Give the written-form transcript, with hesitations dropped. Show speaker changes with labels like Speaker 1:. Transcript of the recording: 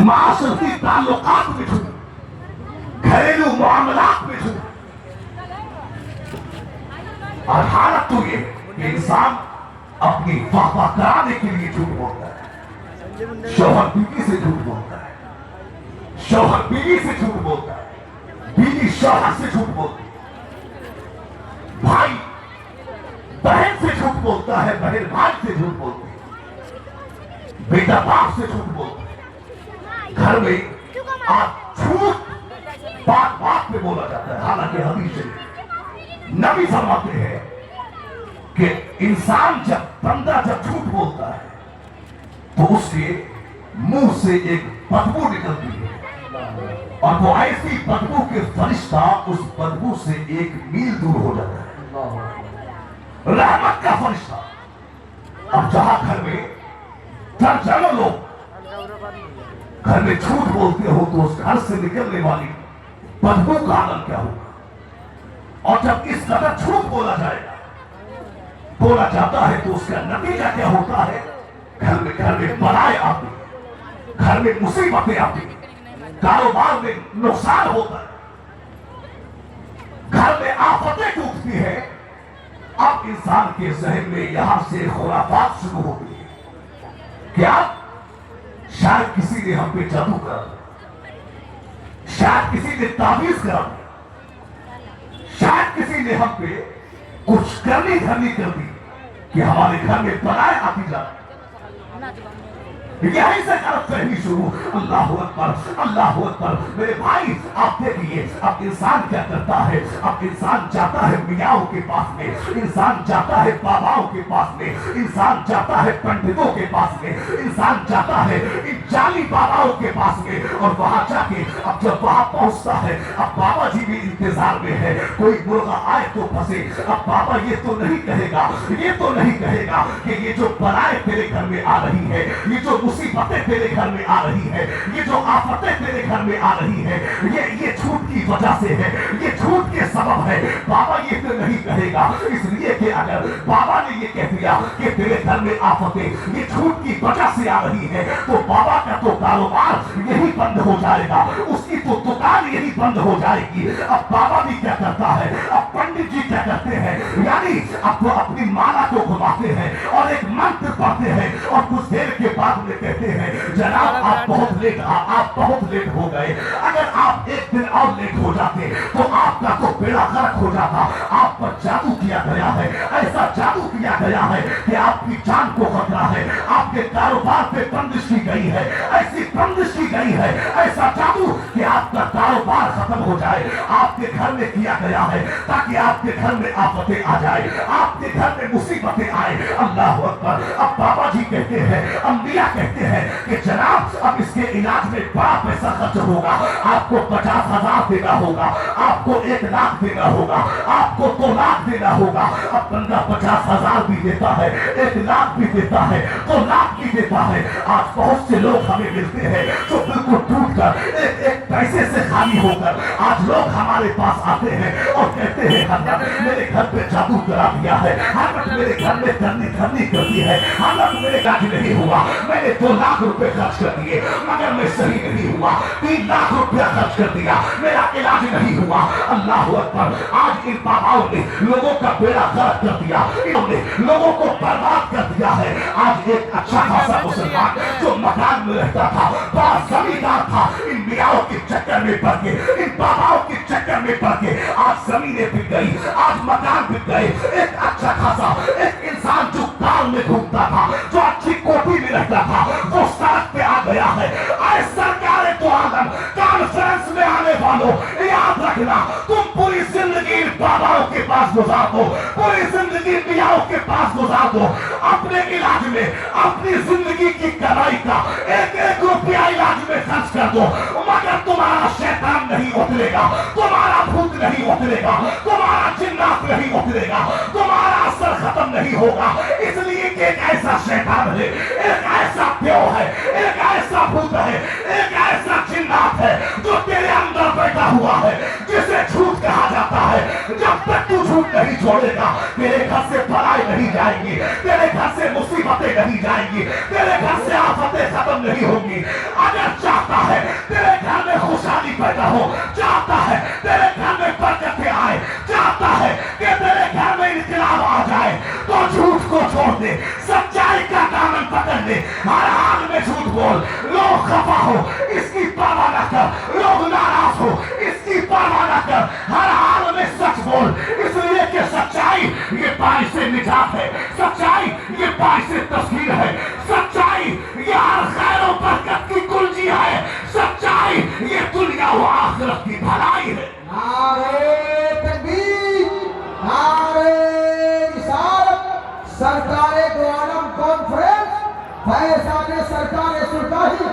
Speaker 1: माशरती ताल्लुकात में झूठ, घरेलू मामलात में झूठ। और हालत तो ये कि इंसान अपनी वाहवाह कराने के लिए झूठ बोलता है। शौहर बीवी से झूठ बोलता है, शौहर बीवी से झूठ बोलता है, बीवी शौहर से झूठ बोलती है, भाई बहन से झूठ बोलता है, बहन भाई से झूठ बोलती है, बेटा बाप से झूठ बोलता है। घर में आज झूठ बात बात पे बोला जाता है। हालांकि हदीस शरीफ नबी फरमाते हैं कि इंसान जब बंदा जब झूठ बोलता है तो उसके मुंह से एक बदबू निकलती है, और वो ऐसी बदबू के फरिश्ता उस बदबू से 1 मील दूर हो जाता है। रहमत का फरिश्ता। अब जहां घर में दर्जनों लोग घर में झूठ बोलते हो तो उस घर से निकलने वाली बदबू का आनंद क्या होगा। और जब इस कदर झूठ बोला जाता है तो उसका नतीजा क्या होता है। घर में बलाएं आती, घर में मुसीबतें आती, कारोबार में नुकसान होता है, घर में आफतें टूटती है। अब इंसान के जहन में यहां से खुराफात शुरू होती है। क्या शायद किसी ने हम पे जादू करा, शायद किसी ने ताबीज करा, शायद किसी ने हम पे कुछ करनी धरनी कर दी कि हमारे घर में बलाएं आती जाती। यहीं से गलतफहमी शुरू। अल्लाह अकबर, अल्लाह अकबर। मेरे भाई आप देखिए, अब इंसान क्या करता है। अब इंसान जाता है मियाओं के पास में, इंसान जाता है बाबाओं के पास में, इंसान जाता है पंडितों के पास में, इंसान जाता है इन जाली बाबाओं के पास में। और वहां जाके अब जब वहां पहुंचता है, अब बाबा जी भी इंतजार में है कोई मुर्गा आए तो फंसे। अब बाबा ये तो नहीं कहेगा, ये तो नहीं कहेगा कि ये जो बलाएं तेरे घर में आ रही है, ये जो मुसीबतें तेरे घर में आ रही है, ये जो आफतें तेरे घर में आ रही है, ये झूठ की वजह से है, ये झूठ के सबब है। बाबा ये तो नहीं कहेगा, इसलिए कि अगर बाबा ने ये कह दिया कि तेरे घर में आफतें ये झूठ की वजह से आ रही है तो बाबा का तो कारोबार यही बंद हो जाएगा, उसकी तो दुकान यही बंद हो जाएगी। अब बाबा भी क्या करता है, अब पंडित जी क्या करते हैं, यानी अब वो अपनी माला को घुमाते हैं और एक मंत्र पढ़ते हैं और कुछ देर के बाद में कहते हैं जनाब आप बहुत लेट हो गए। अगर आप एक दिन और लेट हो जाते तो आपका तो बेड़ा गर्क हो जाता। आप पर जादू किया गया है, ऐसा जादू किया गया है कि आपकी जान को खतरा है, आपके कारोबार पे बंदिश की गई है, ऐसी बंदिश की गई है, ऐसा जादू कि आपका कारोबार खत्म हो जाए। आपके घर में किया गया है ताकि आपके घर में आफतें आ जाए, आपके घर में मुसीबतें आए। अल्लाह अकबर। अब बाबा जी कहते हैं, अंबिया कहते हैं कि जनाब अब इसके इलाज में बड़ा पैसा खर्च होगा, आपको 50,000 देना होगा, आपको 1 लाख देना होगा, आपको 2 लाख देना होगा। अब बंदा 50,000 भी देता है, 1 लाख भी देता है, 2 लाख भी देता है। आज बहुत से लोग हमें मिलते हैं जो बिल्कुल टूट कर एक पैसे से खाली होकर आज लोग हमारे पास आते हैं और कहते हैं हजरत मेरे घर पे जादू करा दिया है, हजरत मेरे घर में करनी कर दी है, हजरत मेरे इलाज नहीं हुआ, मैंने 2 लाख रुपए खर्च कर दिए मगर मैं सही नहीं हुआ, 3 लाख रुपया खर्च कर दिया मेरा इलाज नहीं हुआ। अल्लाह अकबर। आज इन बाबाओं ने लोगों का बेड़ा गर्क कर दिया, इन्होंने लोगों को बर्बाद कर दिया है। आज एक अच्छा खासा मुसलमान जो मकान में रहता था, बड़ा जमींदार था, इन मियाओं के चक्कर में पड़ के, इन बाबाओं के चक्कर में पड़ के आज जमीनें बिक गई, आज मकान बिक गए। एक अच्छा खासा एक इंसान जो गांव में घूमता था, जो अच्छी कोठी में रहता था, वो सड़क पे आ गया है। आज सरकार तो आदम कॉन्फ्रेंस में आने वालों याद रखना, तुम पूरी जिंदगी बाबाओं के पास गुजार दो, पूरी जिंदगी मियाओं के पास गुजार दो, अपने इलाज में अपनी जिंदगी की कमाई का 1-1 रुपया इलाज में खर्च कर दो, मगर तुम्हारा शैतान नहीं उतरेगा, तुम्हारा भूत नहीं उतरेगा, तुम्हारा जिन्नात नहीं उतरेगा, तुम्हारा असर खत्म नहीं होगा। इसलिए कि एक ऐसा शैतान है, एक ऐसा प्यो है, एक ऐसा भूत है, एक ऐसा जिन्नात है जो तेरे अंदर बैठा हुआ है, जिसे झूठ कहा जाता है। जब तक तू झूठ नहीं छोड़ेगा तेरे घर से बलाएं नहीं जाएंगी, तेरे घर से मुसीबतें नहीं जाएंगी, तेरे घर से आफतें खत्म नहीं होंगी। अगर चाहता सच्चाई का दामन पकड़ ले, हर हाल में झूठ बोल, लोग खफा हो इसकी परवाह न कर, लोग नाराज हो इसकी परवाह न कर, हर हाल में सच बोल, इसलिए कि सच्चाई ये पानी से निजात है, सच्चाई ये पानी से तस्वीर है, सच्चाई ये हर खैर और बरकत की कुंजी है, सच्चाई ये दुनिया व आखिरत की भलाई है।
Speaker 2: नारे तकबीर, नारे रिसालत, सरकारे दो आलम कॉन्फ्रेंस, फैजान सरकार सुल्तानी